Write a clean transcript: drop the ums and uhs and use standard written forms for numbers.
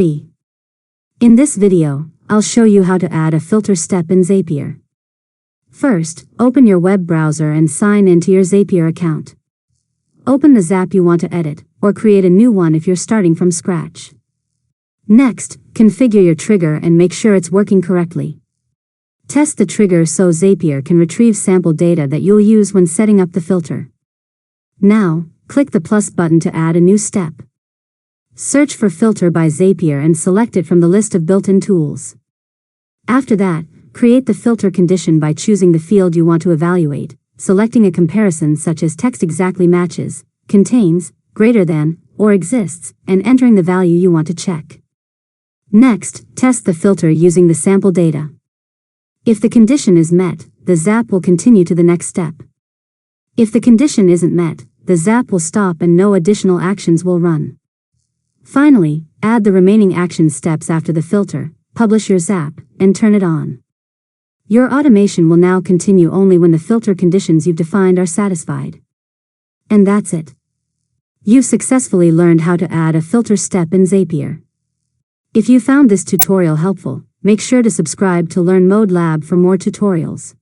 In this video, I'll show you how to add a filter step in Zapier. First, open your web browser and sign into your Zapier account. Open the Zap you want to edit, or create a new one if you're starting from scratch. Next, configure your trigger and make sure it's working correctly. Test the trigger so Zapier can retrieve sample data that you'll use when setting up the filter. Now, click the plus button to add a new step. Search for Filter by Zapier and select it from the list of built-in tools. After that, create the filter condition by choosing the field you want to evaluate, selecting a comparison such as text exactly matches, contains, greater than, or exists, and entering the value you want to check. Next, test the filter using the sample data. If the condition is met, the Zap will continue to the next step. If the condition isn't met, the Zap will stop and no additional actions will run. Finally, add the remaining action steps after the filter, publish your Zap, and turn it on. Your automation will now continue only when the filter conditions you've defined are satisfied. And that's it. You've successfully learned how to add a filter step in Zapier. If you found this tutorial helpful, make sure to subscribe to Learn Mode Lab for more tutorials.